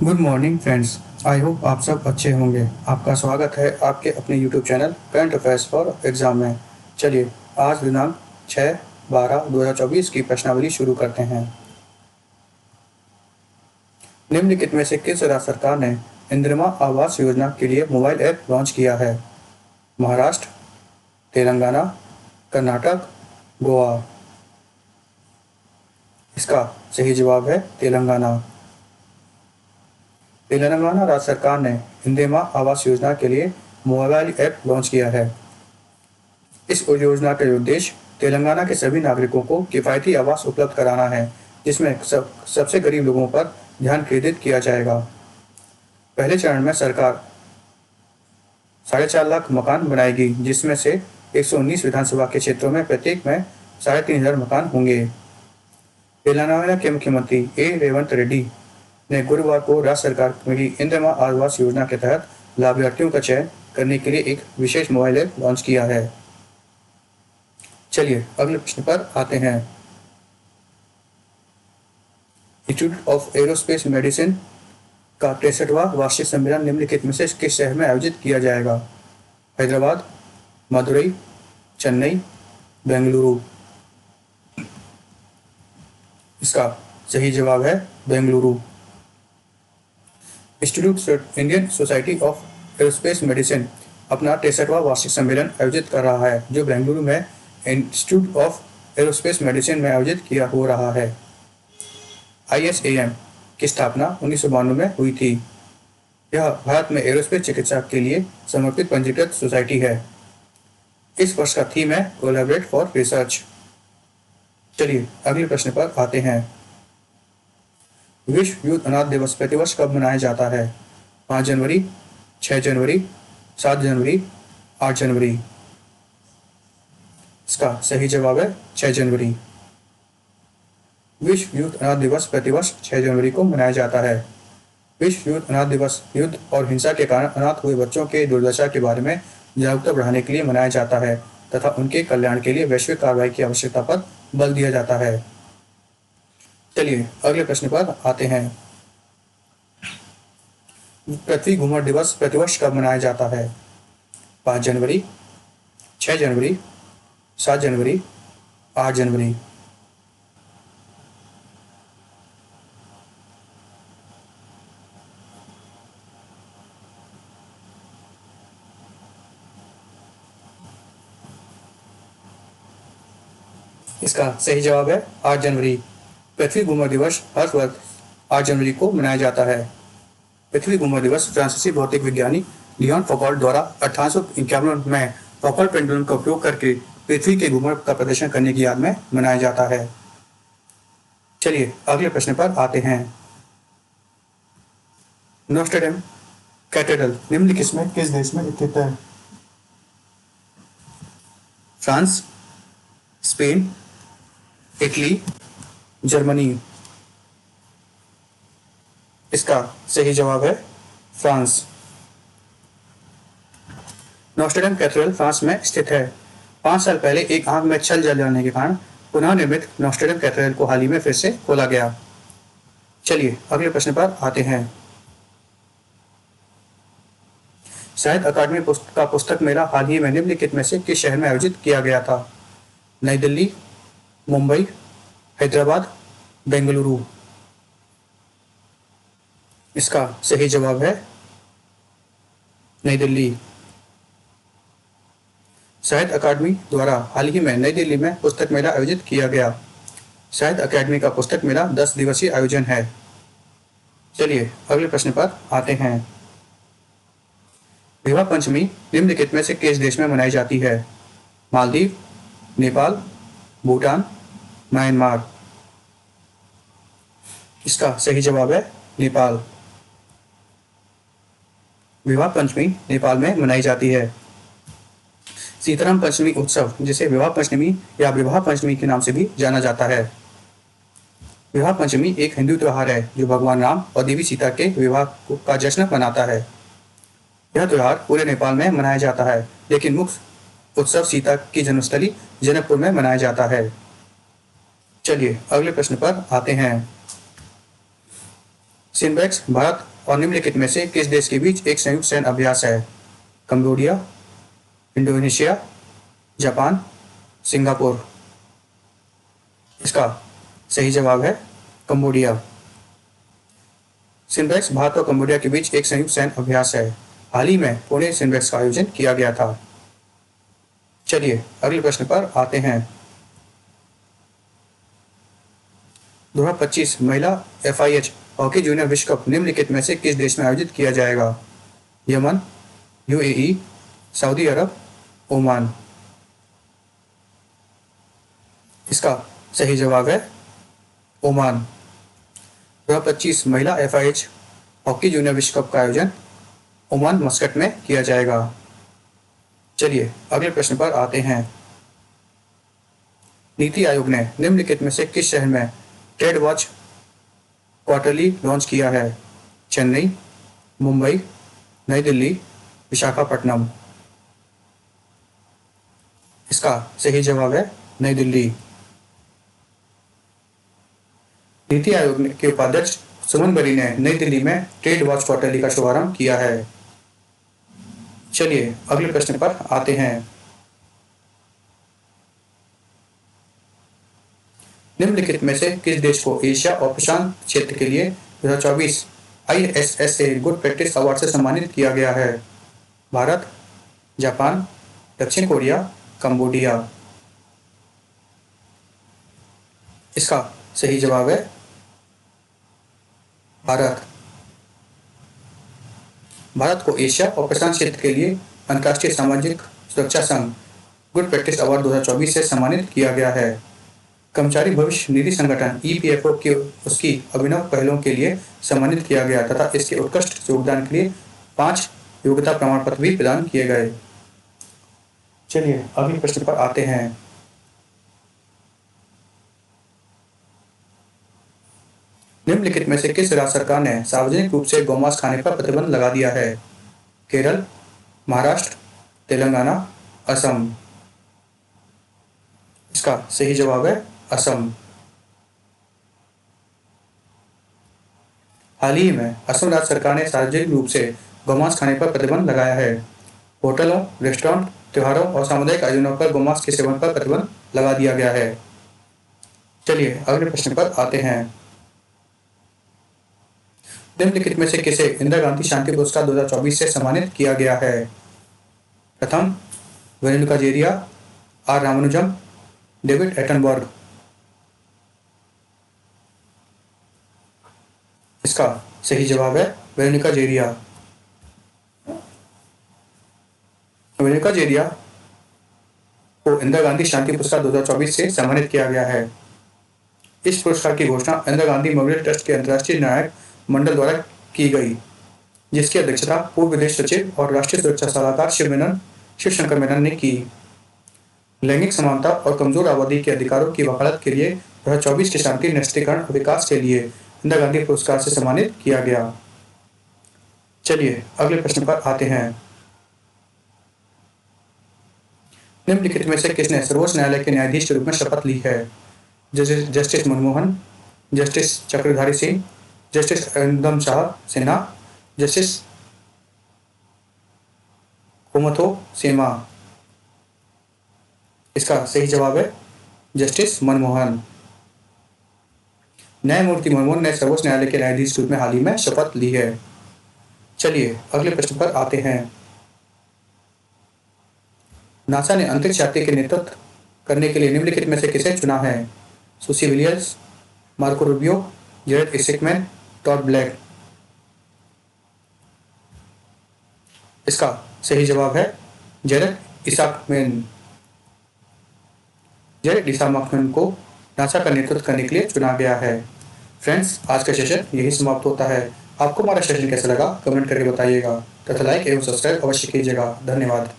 Good morning friends. I hope आप सब अच्छे होंगे। आपका स्वागत है आपके अपने YouTube channel current affairs for exam में। चलिए आज दिनांक 6/12/2024 की प्रश्नावली शुरू करते हैं। निम्नलिखित में से किस राज्य सरकार ने इंदिरा आवास योजना के लिए मोबाइल ऐप लॉन्च किया है? महाराष्ट्र, तेलंगाना, कर्नाटक, गोवा। इसका सही जवाब है तेलंगाना। तेलंगाना राज्य सरकार ने इंदिरा आवास योजना के लिए मोबाइल ऐप लॉन्च किया है। इस योजना का उद्देश्य तेलंगाना के सभी नागरिकों को किफ़ायती आवास उपलब्ध कराना है, जिसमें सबसे गरीब लोगों पर ध्यान केंद्रित किया जाएगा। पहले चरण में सरकार 4.5 लाख मकान बनाएगी, जिसमें से 119 विधानसभा के क्षेत्रों में प्रत्येक में 3,500 मकान होंगे। तेलंगाना के मुख्यमंत्री ए रेवंत रेड्डी ने गुरुवार को राज्य सरकार की इंदिरा आवास योजना के तहत लाभार्थियों का चयन करने के लिए एक विशेष मोबाइल ऐप लॉन्च किया है। चलिए अगले प्रश्न पर आते हैं। इंस्टीट्यूट ऑफ एरोस्पेस मेडिसिन का 63वां वार्षिक सम्मेलन निम्नलिखित में से किस शहर में आयोजित किया जाएगा? हैदराबाद, मदुरई, चेन्नई, बेंगलुरु। इसका सही जवाब है Bengaluru. Institute Indian society of aerospace medicine अपना 63वां वार्षिक सम्मेलन आयोजित कर रहा है, जो बेंगलुरु में इंस्टीट्यूट ऑफ एरोस्पेस मेडिसिन में आयोजित किया हो रहा है। ISAM की स्थापना 1992 में हुई थी। यह भारत में एरोस्पेस चिकित्सा के लिए समर्पित पंजीकृत सोसाइटी है। इस वर्ष का थीम है कोलैबोरेट फॉर रिसर्च। चलिए अगले प्रश्न पर आते हैं। विश्व युद्ध अनाथ दिवस प्रतिवर्ष कब मनाया जाता है? 5 जनवरी, 6 जनवरी, 7 जनवरी, 8 जनवरी। इसका सही जवाब है 6 जनवरी। विश्व युद्ध अनाथ दिवस प्रतिवर्ष 6 जनवरी को मनाया जाता है। विश्व युद्ध अनाथ दिवस युद्ध और हिंसा के कारण अनाथ हुए बच्चों के दुर्दशा के बारे में जागरूकता बढ़ाने के लिए मनाया जाता है तथा उनके कल्याण के लिए वैश्विक कार्रवाई की आवश्यकता पर बल दिया जाता है। चलिए अगले प्रश्न पर आते हैं। पृथ्वी घूमर दिवस प्रतिवर्ष कब मनाया जाता है? 5 जनवरी, 6 जनवरी, 7 जनवरी, 8 जनवरी। इसका सही जवाब है 8 जनवरी। पृथ्वी घूमर दिवस हर वर्ष 8 जनवरी को मनाया जाता है। पृथ्वी घूमर दिवस फ्रांसीसी भौतिक विज्ञानी लियोन फौकॉल्ट द्वारा 1851 में फौकॉल्ट पेंडुलम का उपयोग करके पृथ्वी के घूमर का प्रदर्शन करने की याद में मनाया जाता है। चलिए अगले प्रश्न पर आते हैं। नोस्ट्रे डेम कैथेड्रल निम्नलिखित में किस देश में स्थित है? France, Spain, Italy, Germany. इसका सही जवाब है फ्रांस। नोस्ट्रे डेम कैथेड्रल फ्रांस में स्थित है। 5 साल पहले एक आग में छल जल जाने के कारण पुनः निर्मित नोस्ट्रे डेम कैथेड्रल को हाल ही में फिर से खोला गया। चलिए अगले प्रश्न पर आते हैं। साहित्य अकादमी का पुस्तक मेला हाल ही में निम्नलिखित में से किस शहर में आयोजित किया गया था? नई दिल्ली, मुंबई, हैदराबाद, बेंगलुरु। इसका सही जवाब है नई दिल्ली। साहित्य अकादमी द्वारा हाल ही में नई दिल्ली में पुस्तक मेला आयोजित किया गया। साहित्य अकादमी का पुस्तक मेला 10 दिवसीय आयोजन है। चलिए अगले प्रश्न पर आते हैं। विवाह पंचमी निम्नलिखित में से किस देश में मनाई जाती है? मालदीव, नेपाल, भूटान, म्यांमार। इसका सही जवाब है नेपाल। विवाह पंचमी नेपाल में मनाई जाती है। सीताराम पंचमी उत्सव, जिसे विवाह पंचमी या विवाह पंचमी के नाम से भी जाना जाता है। विवाह पंचमी एक हिंदू त्योहार है जो भगवान राम और देवी सीता के विवाह का जश्न मनाता है। यह त्योहार पूरे नेपाल में मनाया जाता है, लेकिन मुख्य उत्सव सीता की जन्मस्थली जनकपुर में मनाया जाता है। चलिए अगले प्रश्न पर आते हैं। सिंबैक्स भारत और निम्नलिखित में से किस देश के बीच एक संयुक्त सैन्य अभ्यास है? Cambodia, Indonesia, Japan, Singapore. इसका सही जवाब है कंबोडिया। सिम्बेक्स भारत और कंबोडिया के बीच एक संयुक्त सैन्य अभ्यास है। हाल ही में पुणे सिम्बेक्स का आयोजन किया गया था। चलिए अगले प्रश्न पर आते हैं। 2025 महिला FIH हॉकी जूनियर विश्व कप निम्नलिखित में से किस देश में आयोजित किया जाएगा? यमन, UAE, सऊदी अरब, ओमान। इसका सही जवाब है ओमान। 2025 महिला FIH हॉकी जूनियर विश्व कप का आयोजन ओमान मस्कट में किया जाएगा। चलिए अगले प्रश्न पर आते हैं। नीति आयोग ने निम्नलिखित में से किस शहर में ट्रेड वॉच क्वार्टरली लॉन्च किया है? चेन्नई, मुंबई, नई दिल्ली, विशाखापट्टनम। इसका सही जवाब है नई दिल्ली। नीति आयोग के उपाध्यक्ष सुमन बरी ने नई दिल्ली में ट्रेड वॉच क्वार्टरली का शुभारंभ किया है। चलिए अगले प्रश्न पर आते हैं। निम्नलिखित में से किस देश को एशिया और प्रशांत क्षेत्र के लिए 2024 ISSA गुड प्रैक्टिस अवार्ड से सम्मानित किया गया है? भारत, जापान, दक्षिण कोरिया, कंबोडिया। इसका सही जवाब है भारत। भारत को एशिया और प्रशांत क्षेत्र के लिए अंतर्राष्ट्रीय सामाजिक सुरक्षा संघ गुड प्रैक्टिस अवार्ड 2024 से सम्मानित किया गया है। कर्मचारी भविष्य निधि संगठन EPFO के उसकी अभिनव पहलों के लिए सम्मानित किया गया तथा इसके उत्कृष्ट योगदान के लिए 5 योग्यता प्रमाण पत्र भी प्रदान किए गए। चलिए अगले प्रश्न पर आते हैं। निम्नलिखित में से किस राज्य सरकार ने सार्वजनिक रूप से गौमांस खाने पर प्रतिबंध लगा दिया है? केरल, महाराष्ट्र, तेलंगाना, असम। इसका सही जवाब है असम। हाल ही में असम राज्य सरकार ने सार्वजनिक रूप से गौमांस खाने पर प्रतिबंध लगाया है। होटलों, रेस्टोरेंट, त्योहारों और सामुदायिक आयोजनों पर गौमांस के सेवन पर प्रतिबंध लगा दिया गया है। चलिए अगले प्रश्न पर आते हैं। निम्नलिखित में से किसे इंदिरा गांधी शांति पुरस्कार 2024 से सम्मानित किया गया है? प्रथम, Veronica Jeria, R Ramanujam, David Attenborough. इसका सही जवाब है वेरोनिका जेरिया। वेरोनिका जेरिया को इंदिरा गांधी शांति पुरस्कार 2024 से सम्मानित किया गया है। इस पुरस्कार की घोषणा इंदिरा गांधी मेमोरियल ट्रस्ट के अंतर्राष्ट्रीय न्यायिक मंडल द्वारा की गई, जिसकी अध्यक्षता पूर्व विदेश सचिव और राष्ट्रीय सुरक्षा सलाहकार शिवशंकर मेनन ने की। लैंगिक समानता और कमजोर आबादी के अधिकारों की वकालत के लिए 2024 के शांति निरस्त्रीकरण और विकास के लिए इंदिरा गांधी पुरस्कार से सम्मानित किया गया। चलिए अगले प्रश्न पर आते हैं। निम्नलिखित में से किसने सर्वोच्च न्यायालय के न्यायाधीश के रूप में शपथ ली है? जस्टिस मनमोहन, जस्टिस चक्रधारी सिंह, जस्टिस अरिंदम शाह सिन्हा, जस्टिस कुमथो सेमा। इसका सही जवाब है जस्टिस मनमोहन। न्यायमूर्ति मनमोहन ने सर्वोच्च न्यायालय के न्यायाधीश के रूप में हाल ही में शपथ ली है। चलिए अगले प्रश्न पर आते हैं। नासा ने अंतरिक्ष यात्री के नेतृत्व करने के लिए निम्नलिखित में से किसे चुना है? Susie Williams, Marco Rubio, Jared Isaacman, Todd Black. इसका सही जवाब है जेरेड इसाकमैन। जेरेड इसाकमैन को नासा का नेतृत्व करने के लिए चुना गया है। फ्रेंड्स, आज का सेशन यही समाप्त होता है। आपको हमारा सेशन कैसा लगा कमेंट करके बताइएगा तथा लाइक एवं सब्सक्राइब अवश्य कीजिएगा। धन्यवाद।